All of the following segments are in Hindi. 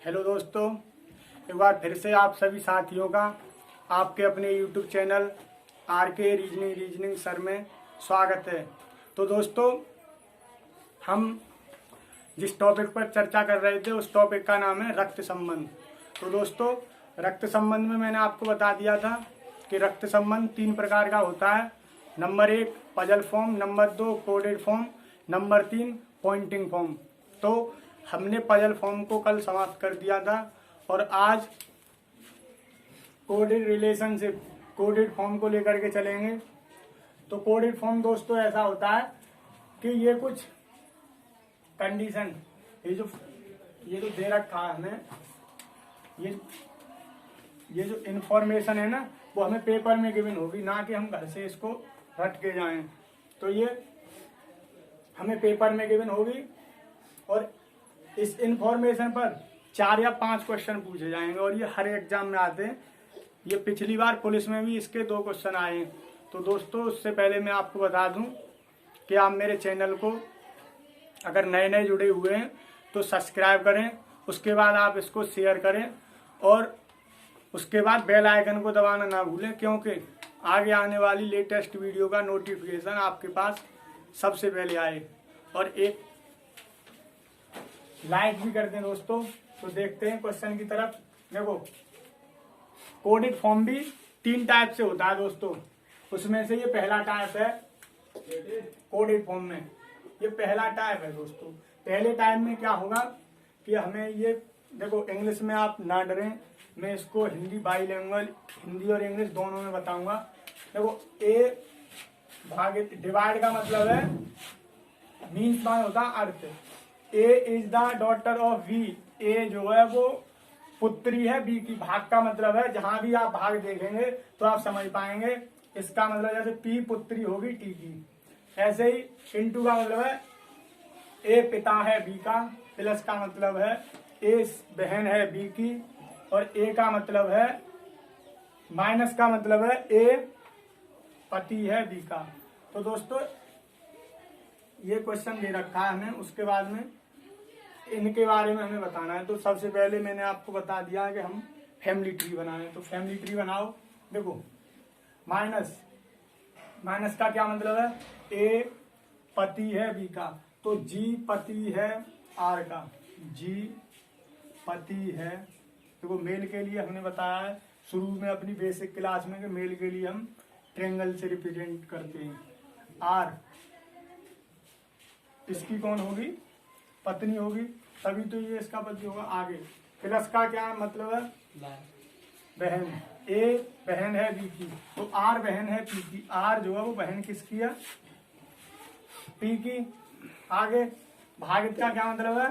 हेलो दोस्तों, एक बार फिर से आप सभी साथियों का आपके अपने YouTube channel R K. Reasoning sir में स्वागत है। तो दोस्तों, हम जिस टॉपिक पर चर्चा कर रहे थे उस टॉपिक का नाम है रक्त संबंध। तो दोस्तों, रक्त संबंध में मैंने आपको बता दिया था कि रक्त संबंध 3 प्रकार का होता है। Number 1 puzzle form, number 2 coded form, number 3 pointing form. तो हमने पजल फॉर्म को कल समाप्त कर दिया था और आज कोडेड रिलेशनशिप, कोडेड फॉर्म को लेकर के चलेंगे। तो कोडेड फॉर्म दोस्तों ऐसा होता है कि ये कुछ कंडीशन, ये जो दे रखा है हमें, ये जो इंफॉर्मेशन है ना, वो हमें पेपर में गिवन होगी, ना कि हम घर से इसको रट के जाएं। तो ये हमें पेपर में गिवन होगी और इस इंफॉर्मेशन पर 4 या 5 क्वेश्चन पूछे जाएंगे और ये हर एग्जाम में आते हैं। ये पिछली बार पुलिस में भी इसके 2 क्वेश्चन आए हैं। तो दोस्तों, उससे पहले मैं आपको बता दूं कि आप मेरे चैनल को अगर नए जुड़े हुए हैं तो सब्सक्राइब करें, उसके बाद आप इसको शेयर करें और उसके बाद बेल आइकन को दबाना ना भूलें, क्योंकि आगे आने वाली लेटेस्ट वीडियो का नोटिफिकेशन आपके पास सबसे पहले आए। और एक लाइक भी कर दें दोस्तों। तो देखते हैं क्वेश्चन की तरफ। देखो, कोडेड फॉर्म भी 3 टाइप से होता है दोस्तों। उसमें से ये पहला टाइप है कोडेड फॉर्म में, ये पहला टाइप है दोस्तों। पहले टाइप में क्या होगा कि हमें ये, देखो इंग्लिश में आप ना डरें, मैं इसको हिंदी बाईलिंगुअल, हिंदी और इंग्लिश दोनों में बताऊंगा। देखो, ए भागित डिवाइड का मतलब है, मीन्स मान होता अर्थ। A is the daughter of B, A जो है वो पुत्री है बी की। भाग का मतलब है, जहां भी आप भाग देखेंगे तो आप समझ पाएंगे। इसका मतलब जैसे पी पुत्री होगी टी की, ऐसे ही इनटू का मतलब है ए पिता है बी का, प्लस का मतलब है ए बहन है बी की, और ए का मतलब है, माइनस का मतलब है ए पति है बी का। तो दोस्तों, ये क्वेश्चन दे रखा है हमें, उसके बाद में इनके बारे में हमें बताना है। तो सबसे पहले मैंने आपको बता दिया कि हम फैमिली ट्री बनाएं। तो फैमिली ट्री बनाओ। देखो, माइनस का क्या मतलब है, ए पति है बी का, तो जी पति है आर का, जी पति है। देखो, मेल के लिए हमने बताया है शुरू में अपनी बेसिक क्लास में कि मेल के लिए हम ट्रायंगल से रिप्रेजेंट करते हैं। आर इसकी कौन होगी, पत्नी होगी, तभी तो ये इसका पति होगा। आगे प्लस का क्या मतलब है, बहन। ए बहन है बी की, तो आर बहन है पी की। आर जो है वो बहन किसकी है, पी की। आगे भागित का क्या मतलब है,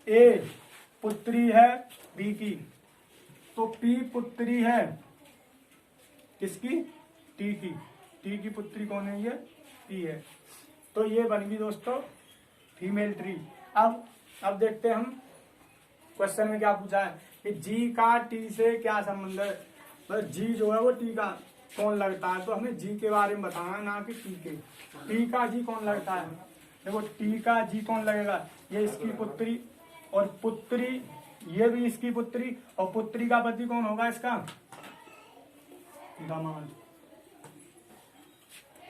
ए पुत्री है बी की, तो पी पुत्री है किसकी, टी की। टी की पुत्री कौन है, ये पी है। तो ये बन गई दोस्तों फीमेल ट्री। अब देखते हैं हम क्वेश्चन में क्या पूछा है कि जी का टी से क्या संबंध है। बस जी जो है वो टी का कौन लगता है, तो हमें जी के बारे में बताना है, ना कि टी के। टी का जी कौन लगता है, देखो टी का जी कौन लगेगा, ये इसकी पुत्री, और पुत्री ये भी इसकी पुत्री, और पुत्री का पति कौन होगा, इसका दामाद।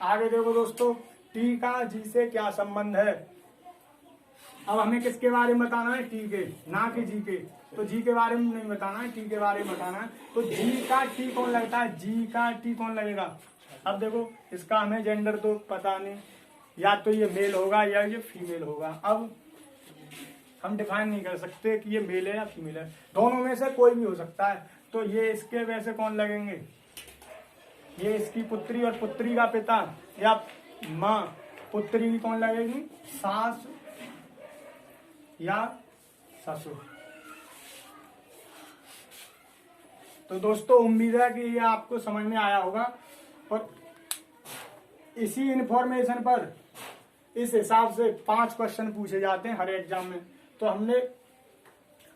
आगे देखो दोस्तों, टी का जी से क्या संबंध है। अब हमें किसके बारे में बताना है, टी के, ना कि जी के। तो जी के बारे में नहीं बताना है, टी के बारे में बताना है। तो जी का टी कौन लगता है, जी का टी कौन लगेगा। अब देखो, इसका हमें जेंडर तो पता नहीं, या तो ये मेल होगा या ये फीमेल होगा। अब हम डिफाइन नहीं कर सकते कि ये मेल है या फीमेल है, दोनों में से कोई भी हो सकता है। तो ये इसके वैसे कौन लगेंगे, ये इसकी पुत्री और पुत्री का पिता या माँ। पुत्री की कौन लगेगी, सास या ससुर। तो दोस्तों, उम्मीद है कि ये आपको समझ में आया होगा। और इसी इंफॉर्मेशन पर इस हिसाब से 5 क्वेश्चन पूछे जाते हैं हर एग्जाम में। तो हमने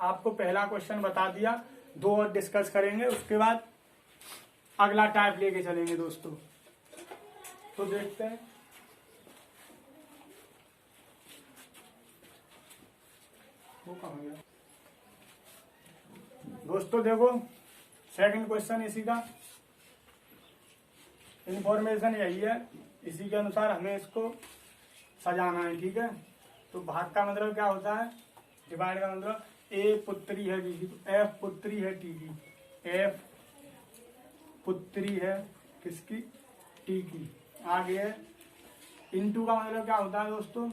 आपको पहला क्वेश्चन बता दिया, 2 और डिस्कस करेंगे, उसके बाद अगला टाइप लेके चलेंगे दोस्तों। तो देखते हैं, वो कहाँ गया। दोस्तों देखो सेकंड क्वेश्चन इसी का इंफॉर्मेशन यही है, इसी के अनुसार हमें इसको सजाना है। ठीक है, तो भाग का मतलब क्या होता है, डिवाइड का मतलब ए पुत्री है बी की, तो एफ पुत्री है टी की, एफ पुत्री है किसकी, टी की। आगे है इनटू का मतलब क्या होता है दोस्तों,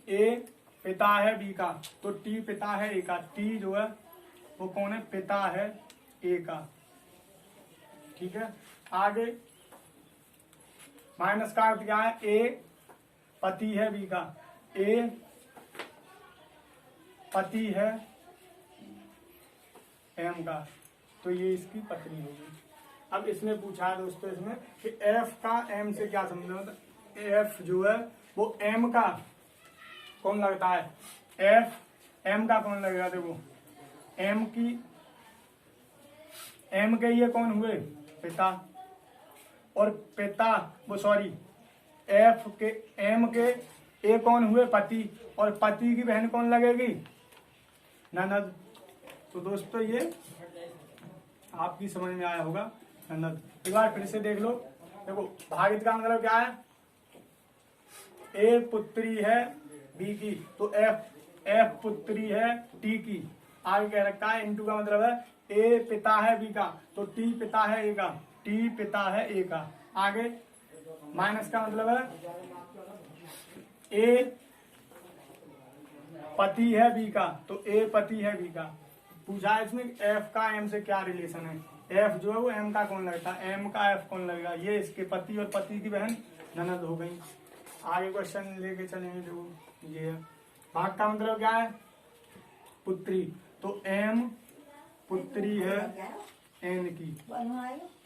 ए पिता है बी का, तो टी पिता है ए का, टी जो है वो कौन है, पिता है ए का। ठीक है, आगे माइनस का अर्थ क्या है, ए पति है बी का, ए पति है एम का, तो ये इसकी पत्नी होगी। अब इसमें पूछा है दोस्तों इसमें कि एफ का एम से क्या संबंध है, मतलब एफ जो है वो एम का कौन लगता है, एफ एम का कौन लगेगा। देखो एम के ये कौन हुए, पिता, और पिता वो सॉरी एफ के एम के ए कौन हुए, पति, और पति की बहन कौन लगेगी, ननद। तो दोस्तों ये आपकी समझ में आया होगा, ननद। एक बार फिर से देख लो, देखो भागित का मतलब क्या है, ए पुत्री है बी की, तो एफ पुत्री है टी की। आगे कह रखा है इनटू का मतलब है ए पिता है बी का, तो टी पिता है ए का, टी पिता है ए का। आगे माइनस का मतलब है ए पति है बी का, तो ए पति है बी का। पूछा है इसमें एफ का एम से क्या रिलेशन है, एफ जो है वो एम का कौन लगता है, एम का एफ कौन लगेगा, ये इसके पति और पति की बहन ननद हो गई। आगे क्वेश्चन लेके चलेंगे, देखो ये है भाग का मतलब क्या है, पुत्री, तो एम पुत्री है एन की,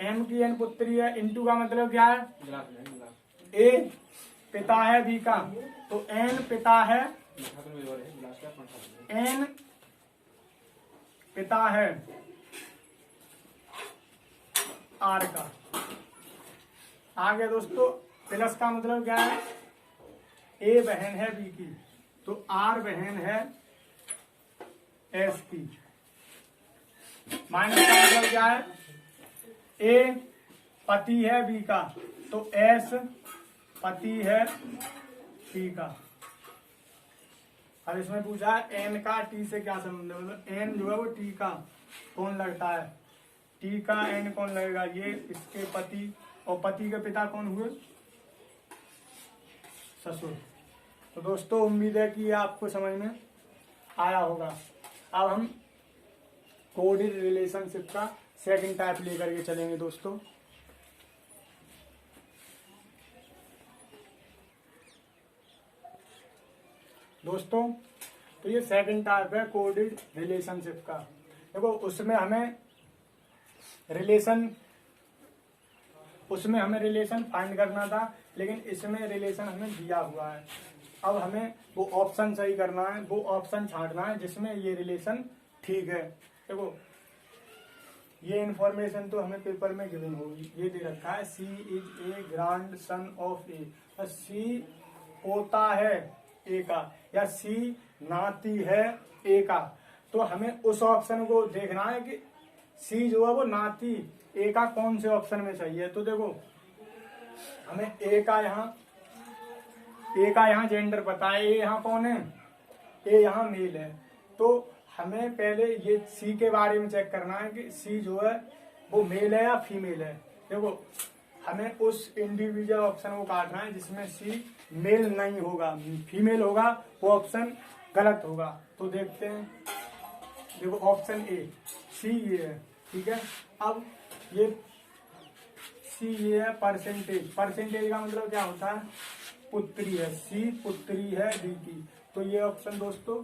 एम की एन पुत्री है। इनटू का मतलब क्या है, ए पिता है बी का, तो एन पिता है, एन पिता है आर का। आगे दोस्तों प्लस का मतलब क्या है, ए बहन है बी की, तो आर बहन है एस की। माइनस का मतलब क्या है, ए पति है बी का, तो एस पति है टी का। अब इसमें पूछा है एन का टी से क्या संबंध है, मतलब एन जो है वो टी का कौन लगता है, टी का एन कौन लगेगा, ये इसके पति, और पति के पिता कौन हुए, ससुर। तो दोस्तों उम्मीद है कि ये आपको समझ में आया होगा। अब हम कोडेड रिलेशनशिप का सेकंड टाइप लेकर के चलेंगे दोस्तों। तो ये सेकंड टाइप है कोडेड रिलेशनशिप का। देखो उसमें हमें रिलेशन फाइंड करना था, लेकिन इसमें रिलेशन हमें दिया हुआ है। अब हमें वो ऑप्शन सही करना है, वो ऑप्शन छांटना है जिसमें ये रिलेशन ठीक है। देखो ये इंफॉर्मेशन तो हमें पेपर में गिवन होगी, ये दे रखा है C is a grandson of A, C पोता है ए का, या सी नाती है ए का। तो हमें उस ऑप्शन को देखना है कि सी जो है वो नाती ए का कौन से ऑप्शन में चाहिए। तो देखो हमें ए का यहाँ जेंडर पता है, ए यहाँ कौन है, ए यहाँ मेल है। तो हमें पहले ये सी के बारे में चेक करना है कि सी जो है वो मेल है या फीमेल है। देखो हमें उस इंडिविजुअल ऑप्शन को काटना है जिसमें सी मेल नहीं होगा, फीमेल होगा, वो ऑप्शन गलत होगा। तो देखते हैं, देखो ऑप्शन ए सी ये है, ठीक है। अब ये सी ये है परसेंटेज, परसेंटेज का मतलब क्या होता है, पुत्री है, सी पुत्री है डी की। तो ये ऑप्शन दोस्तों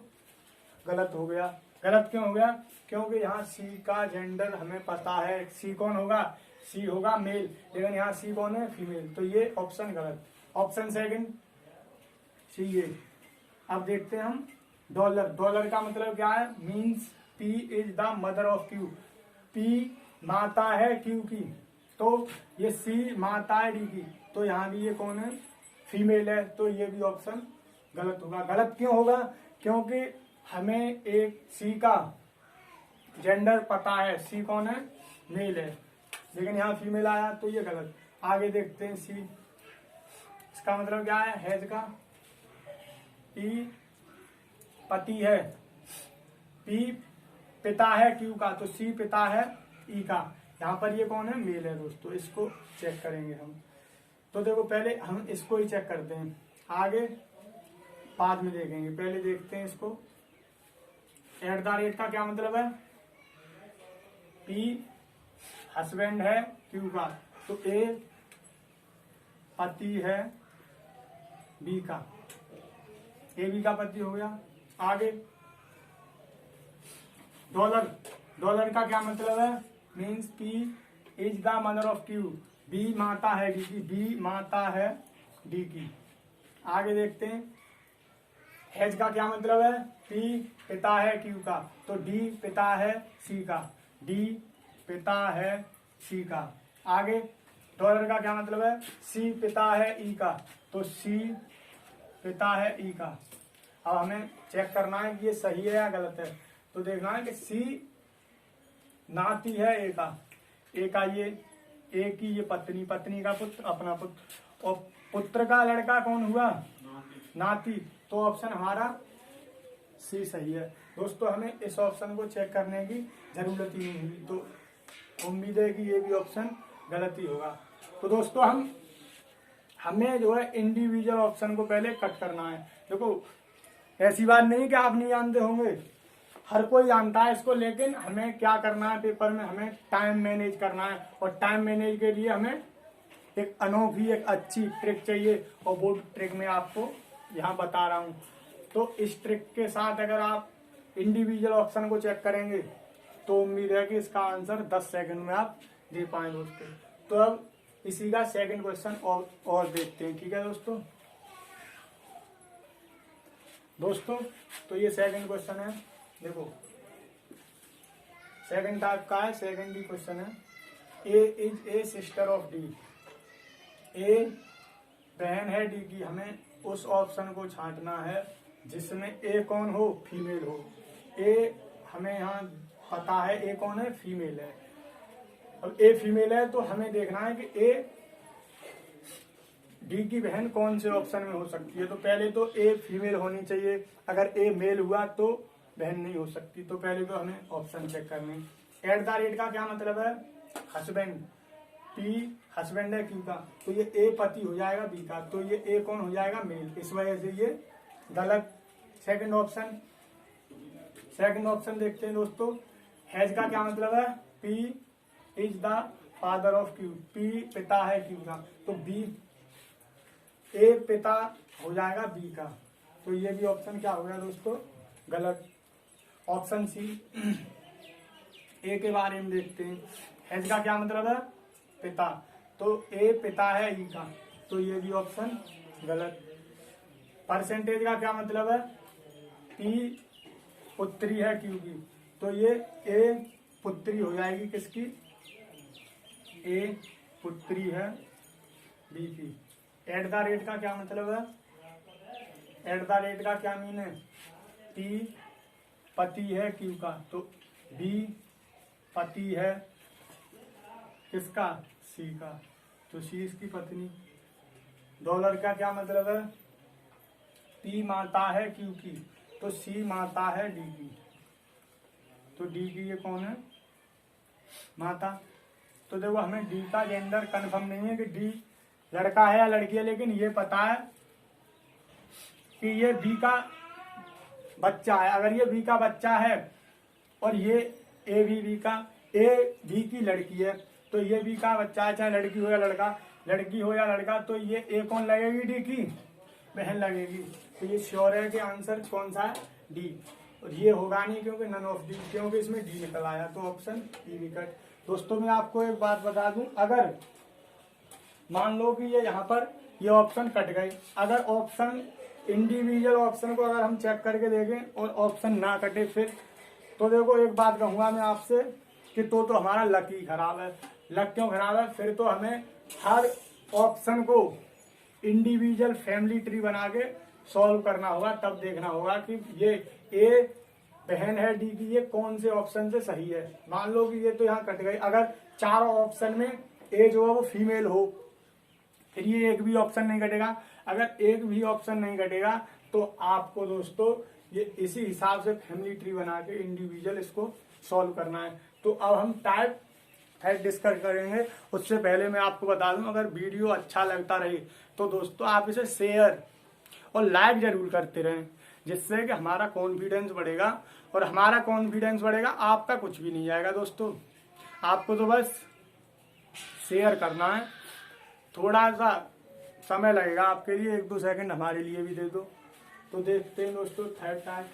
गलत हो गया। गलत क्यों हो गया, क्योंकि यहाँ सी का जेंडर हमें पता है, सी कौन होगा, सी होगा मेल, लेकिन यहाँ सी कौन है, फीमेल। तो ये ऑप्शन गलत। ऑप्शन सेकंड सी ये। अब देखते हैं हम डॉलर। डॉलर का मतलब क्या है, means P is the mother of Q, P माता है क्यू की। तो ये सी माता है डी की, तो यहाँ भी ये कौन है, फीमेल है। तो ये भी ऑप्शन गलत होगा। गलत क्यों होगा, क्योंकि हमें एक सी का जेंडर पता है, सी कौन है, मेल है, लेकिन यहाँ फीमेल आया तो ये गलत। आगे देखते हैं सी, इसका मतलब क्या है, हैज का, पी पति है, पी पिता है क्यू का, तो सी पिता है ई का। यहाँ पर ये कौन है, मेल है दोस्तों, इसको चेक करेंगे हम। तो देखो पहले हम इसको ही चेक करते हैं, आगे बाद में देखेंगे, पहले देखते हैं इसको। एट द रेट का क्या मतलब है, पी हस्बैंड है क्यू का, तो ए पति है बी का, ए बी का पति हो गया। आगे डॉलर, डॉलर का क्या मतलब है, means P is the mother of Q, B माता है डी की, बी माता है डी की। आगे देखते हैं हैज का क्या मतलब है, पी पिता है क्यू का, तो डी पिता है सी का, डी पिता है सी का। आगे डॉलर का क्या मतलब है, सी पिता है ई का, तो सी पिता है ई का। अब हमें चेक करना है कि ये सही है या गलत है, तो देखना है कि सी नाती है ए का, ए का ये ए की ये पत्नी, पत्नी का पुत्र, अपना पुत्र, और पुत्र का लड़का कौन हुआ, नाती, तो ऑप्शन हमारा सी सही है। दोस्तों हमें इस ऑप्शन को चेक करने की जरूरत ही नहीं हुई, तो उम्मीद है कि ये भी ऑप्शन गलत ही होगा। तो दोस्तों हमें जो है इंडिविजुअल ऑप्शन को पहले कट करना है। देखो ऐसी बात नहीं कि आप नहीं जानते होंगे, हर कोई जानता है इसको, लेकिन हमें क्या करना है पेपर में, हमें टाइम मैनेज करना है, और टाइम मैनेज के लिए हमें एक अनोखी एक अच्छी ट्रिक चाहिए, और वो ट्रिक मैं आपको यहाँ बता रहा हूँ। तो इस ट्रिक के साथ अगर आप इंडिविजुअल ऑप्शन को चेक करेंगे तो उम्मीद है कि इसका आंसर 10 सेकंड में आप दे पाए दोस्तों। तो अब इसी का सेकंड क्वेश्चन और देखते हैं, ठीक है दोस्तों तो ये सेकंड क्वेश्चन है। देखो सेकंड टाइप का है, सेकंड भी क्वेश्चन है, A is a sister of D, A बहन है डी की। हमें उस ऑप्शन को छांटना है जिसमें ए कौन हो, फीमेल हो। ए हमें यहाँ पता है ए कौन है, फीमेल है। अब ए फीमेल है तो हमें देखना है कि ए डी की बहन कौन से ऑप्शन में हो सकती है। तो पहले तो ए फीमेल होनी चाहिए, अगर ए मेल हुआ तो बहन नहीं हो सकती। तो पहले तो हमें ऑप्शन चेक करने। एट द रेट का क्या मतलब है, हस्बैंड, पी हस्बैंड है क्यू का, तो ये ए पति हो जाएगा बी का, तो ये ए कौन हो जाएगा, मेल, इस वजह से ये गलत। सेकंड ऑप्शन देखते हैं दोस्तों। हैज का क्या मतलब है, P is the father of Q, P पिता है क्यू का, तो बी ए पिता हो जाएगा बी का, तो ये भी ऑप्शन क्या हो गया दोस्तों, गलत। ऑप्शन सी ए के बारे में देखते हैं। हैज का क्या मतलब है, पिता, तो ए पिता है ई का, तो ये भी ऑप्शन गलत। परसेंटेज का क्या मतलब है, पी पुत्री है क्यू की, तो ये ए पुत्री हो जाएगी किसकी, ए पुत्री है बी की। एट द रेट का क्या मतलब है, एट द रेट का क्या मीन है, पी पति है क्यू का, तो बी पति है किसका, सी का, तो सी इसकी पत्नी। डॉलर का क्या मतलब है, पी माता है क्यू की, तो सी माता है डी की, तो डी की ये कौन है, माता। तो देखो हमें डी का जेंडर कंफर्म नहीं है कि डी लड़का है या लड़की है, लेकिन ये पता है कि ये बी का बच्चा है। अगर ये बी का बच्चा है और ये ए बी का, ए बी की लड़की है, तो ये बी का बच्चा है, चाहे लड़की हो या लड़का, लड़की हो या लड़का, तो ये ए कौन लगेगी, डी की बहन लगेगी। तो ये श्योर है कि आंसर कौन सा है, डी। और ये होगा नहीं क्योंकि नन ऑफ डी, क्योंकि इसमें डी निकल आया, तो ऑप्शन ई भी कट। दोस्तों मैं आपको एक बात बता दूं, अगर मान लो कि ये यहाँ पर ये ऑप्शन कट गए, अगर ऑप्शन इंडिविजुअल ऑप्शन को अगर हम चेक करके देखें और ऑप्शन ना कटे फिर, तो देखो एक बात कहूंगा मैं आपसे कि तो हमारा लक ही खराब है। लक क्यों खराब है, फिर तो हमें हर ऑप्शन को इंडिविजुअल फैमिली ट्री बना के सॉल्व करना होगा, तब देखना होगा कि ये ए बहन है डी की, ये कौन से ऑप्शन से सही है। मान लो कि ये तो यहाँ कट गई, अगर चारों ऑप्शन में ए जो है वो फीमेल हो, फिर ये एक भी ऑप्शन नहीं कटेगा। अगर एक भी ऑप्शन नहीं कटेगा तो आपको दोस्तों ये इसी हिसाब से फैमिली ट्री बना के इंडिविजुअल इसको सॉल्व करना है। तो अब हम टाइप है डिस्कस करेंगे। उससे पहले मैं आपको बता दूं, अगर वीडियो अच्छा लगता रहे तो दोस्तों आप इसे शेयर और लाइक जरूर करते रहें, जिससे कि हमारा कॉन्फिडेंस बढ़ेगा। और हमारा कॉन्फिडेंस बढ़ेगा, आपका कुछ भी नहीं जाएगा दोस्तों। आपको तो बस शेयर करना है। थोड़ा सा समय लगेगा आपके लिए, 1-2 सेकंड हमारे लिए भी दे दो। तो देखते हैं दोस्तों थर्ड टाइप।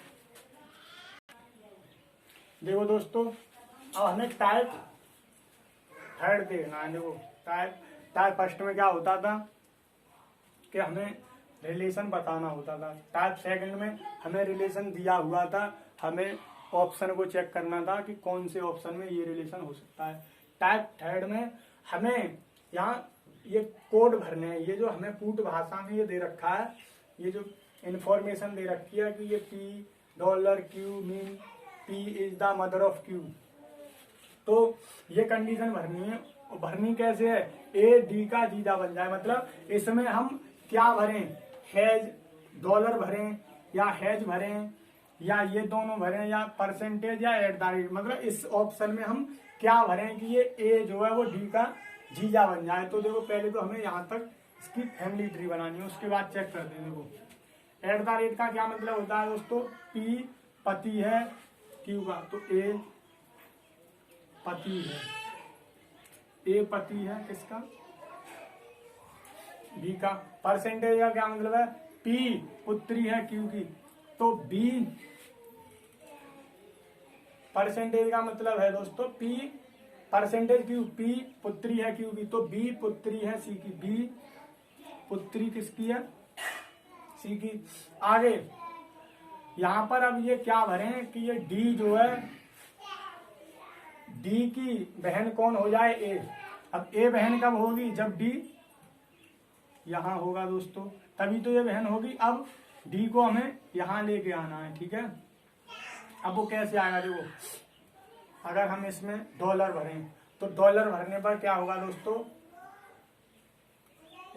देखो दोस्तों, अब हमें टाइप थर्ड देखना है। देखो टाइप फर्स्ट में क्या होता था कि हमें रिलेशन बताना होता था। टाइप सेकंड में हमें रिलेशन दिया हुआ था, हमें ऑप्शन को चेक करना था कि कौन से ऑप्शन में ये रिलेशन हो सकता है। टाइप थर्ड में हमें यहाँ ये कोड भरने हैं। ये जो हमें पूर्ण भाषा में ये दे रखा है, ये जो इंफॉर्मेशन दे रखी है कि ये $Q mean P is the mother of Q। तो ये कंडीशन भरनी है। और भरनी कैसे है, ए डी का जीजा बन जाए। मतलब इसमें हम क्या भरें, हैज डॉलर भरें या हैज भरें या ये दोनों भरें या परसेंटेज या एट द रेट। मतलब इस ऑप्शन में हम क्या भरें कि ये ए जो है वो डी का जीजा बन जाए। तो देखो पहले तो हमें यहाँ तक इसकी फैमिली ट्री बनानी है, उसके बाद चेक करते हैं। देखो एट द रेट का क्या मतलब होता है दोस्तों, पी पति है क्यू का, तो ए पति है, ए पति है किसका, बी का। परसेंटेज का क्या मतलब है, पी पुत्री है क्यू की, तो बी परसेंटेज का मतलब है दोस्तों पी परसेंटेज क्यू, पी पुत्री है क्यू की, तो बी पुत्री है सी की, बी पुत्री किसकी है, सी की। आगे यहां पर अब ये क्या भरें कि ये डी जो है, डी की बहन कौन हो जाए, ए। अब ए बहन कब होगी, जब डी यहां होगा दोस्तों, तभी तो ये बहन होगी। अब डी को हमें यहां लेके आना है, ठीक है। अब वो कैसे आएगा, देखो अगर हम इसमें डॉलर भरें तो डॉलर भरने पर क्या होगा दोस्तों,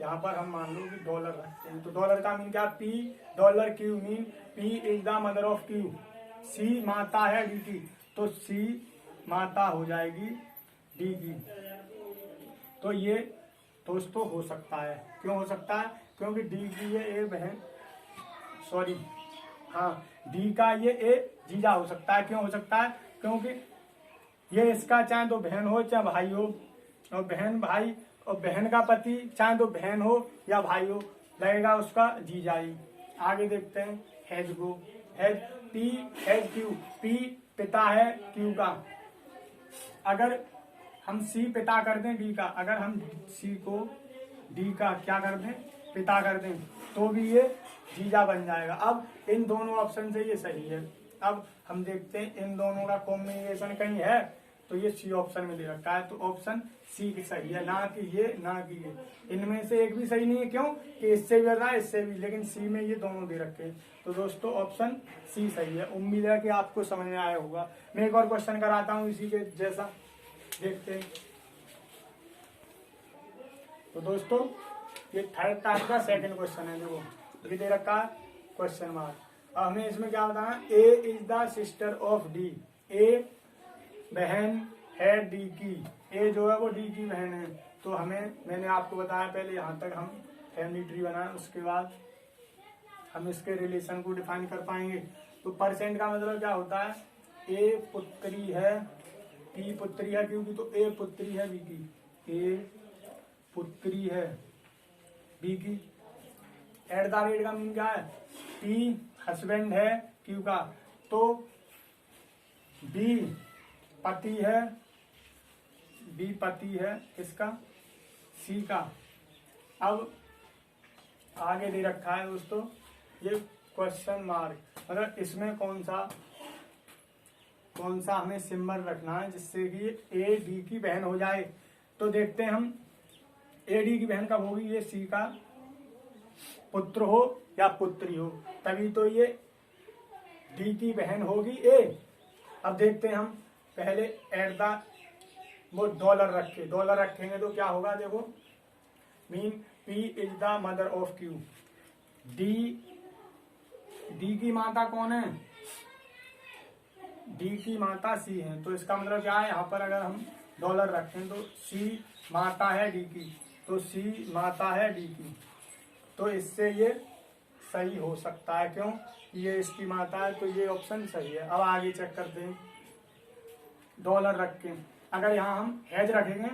यहाँ पर हम मान लो कि डॉलर रखते हैं, तो डॉलर का मीन क्या, $Q mean P is the mother of Q, C माता है डी की, तो सी माता हो जाएगी डी की। तो ये दोस्तों हो सकता है, क्यों हो सकता है, क्योंकि डी की ये ए बहन, सॉरी हाँ, डी का ये ए जीजा हो सकता है। क्यों हो सकता है, क्योंकि ये इसका चाहे तो बहन हो चाहे भाई हो, और बहन भाई और बहन का पति चाहे तो बहन हो या भाई हो, लगेगा उसका जीजा ही। आगे देखते हैं हैज को, has P has Q, P पिता है क्यू का। अगर हम सी पिता कर दें डी का, अगर हम सी को डी का क्या कर दें, पिता कर दें, तो भी ये जीजा बन जाएगा। अब इन दोनों ऑप्शन से ये सही है। अब हम देखते हैं इन दोनों का कॉम्बिनेशन कहीं है, तो ये सी ऑप्शन में दे रखा है, तो ऑप्शन सी की सही है, ना कि ये ना कि ये। इनमें से एक भी सही नहीं है, क्यों कि इससे भी कर रहा है इससे भी, लेकिन सी में ये दोनों दे रखे हैं, तो दोस्तों ऑप्शन सी सही है। उम्मीद है कि आपको समझ में आया होगा। मैं एक और क्वेश्चन कराता हूँ इसी के जैसा, देखते हैं। तो दोस्तों ये थर्ड टाइप का सेकंड क्वेश्चन है, देखो ये दे रखा है क्वेश्चन मार्क। अब हमें इसमें क्या बताना, A is the sister of D, A बहन है डी की, ए जो है वो डी की बहन है। तो हमें, मैंने आपको बताया पहले, यहाँ तक हम फैमिली ट्री बनाए, उसके बाद हम इसके रिलेशन को डिफाइन कर पाएंगे। तो परसेंट का मतलब क्या होता है, ए पुत्री है, पी पुत्री है क्योंकि, तो ए पुत्री है बी की, ए पुत्री है बी की। एट द रेट का मीन क्या है, पी हस्बैंड है क्यू का, तो बी पति है, बी पति है किसका, सी का। अब आगे दे रखा है दोस्तों ये क्वेश्चन मार्क, मतलब इसमें कौन सा हमें सिंबल रखना है जिससे कि ए डी की बहन हो जाए। तो देखते हैं हम, ए डी की बहन कब होगी, ये सी का पुत्र हो या पुत्री हो, तभी तो ये डी की बहन होगी ए। अब देखते हैं हम पहले एट द वो डॉलर रखेंगे तो क्या होगा, देखो mean P is the mother of Q. D की माता कौन है, डी की माता सी है, तो इसका मतलब क्या है, यहाँ पर अगर हम डॉलर रखें तो सी माता है डी की, तो सी माता है डी की, तो इससे ये सही हो सकता है। क्यों, ये इसकी माता है, तो ये ऑप्शन सही है। अब आगे चेक करते हैं, डॉलर रख के अगर यहाँ हम हैज रखेंगे,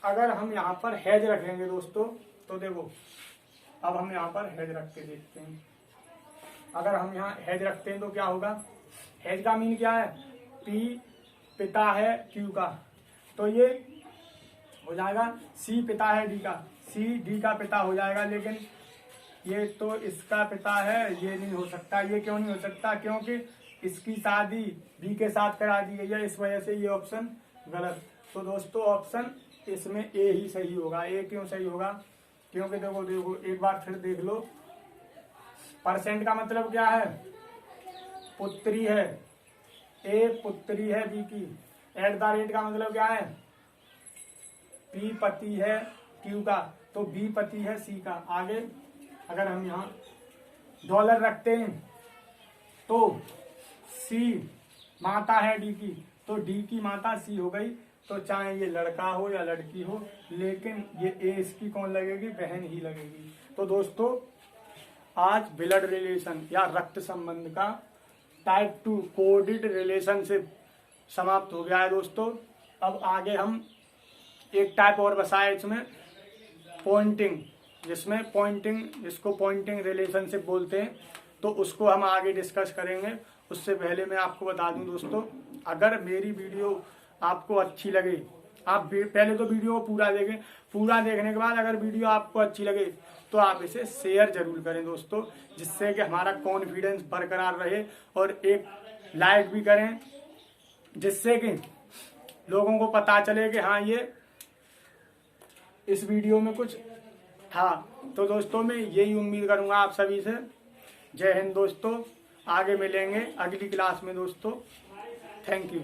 अगर हम यहाँ पर हैज रखेंगे दोस्तों, तो देखो अब हम यहाँ पर हैज रख के देखते हैं। अगर हम यहाँ हैज रखते हैं तो क्या होगा, हैज का मीन क्या है, पी पिता है क्यू का, तो ये हो जाएगा सी पिता है डी का, सी डी का पिता हो जाएगा। लेकिन ये तो इसका पिता है, ये नहीं हो सकता। ये क्यों नहीं हो सकता, क्योंकि इसकी शादी बी के साथ करा दी गई है, इस वजह से ये ऑप्शन गलत। तो दोस्तों ऑप्शन इसमें ए ही सही होगा। ए क्यों सही होगा, क्योंकि देखो एक बार फिर देख लो, परसेंट का मतलब क्या है, पुत्री है, ए पुत्री है बी की। एट द रेट का मतलब क्या है, पी पति है क्यू का, तो बी पति है सी का। आगे अगर हम यहाँ डॉलर रखते हैं तो सी माता है डी की, तो डी की माता सी हो गई, तो चाहे ये लड़का हो या लड़की हो, लेकिन ये ए इसकी कौन लगेगी, बहन ही लगेगी। तो दोस्तों आज ब्लड रिलेशन या रक्त संबंध का टाइप 2 कोडेड रिलेशनशिप समाप्त हो गया है दोस्तों। अब आगे हम एक टाइप और बसाए इसमें, पॉइंटिंग, जिसको पॉइंटिंग रिलेशनशिप बोलते हैं, तो उसको हम आगे डिस्कस करेंगे। उससे पहले मैं आपको बता दूं दोस्तों, अगर मेरी वीडियो आपको अच्छी लगे, आप पहले तो वीडियो को पूरा देखें, पूरा देखने के बाद अगर वीडियो आपको अच्छी लगे तो आप इसे शेयर जरूर करें दोस्तों, जिससे कि हमारा कॉन्फिडेंस बरकरार रहे, और एक लाइक भी करें, जिससे कि लोगों को पता चले कि हाँ ये इस वीडियो में कुछ था। तो दोस्तों मैं यही उम्मीद करूंगा आप सभी से। जय हिंद दोस्तों, आगे मिलेंगे अगली क्लास में दोस्तों। Thank you.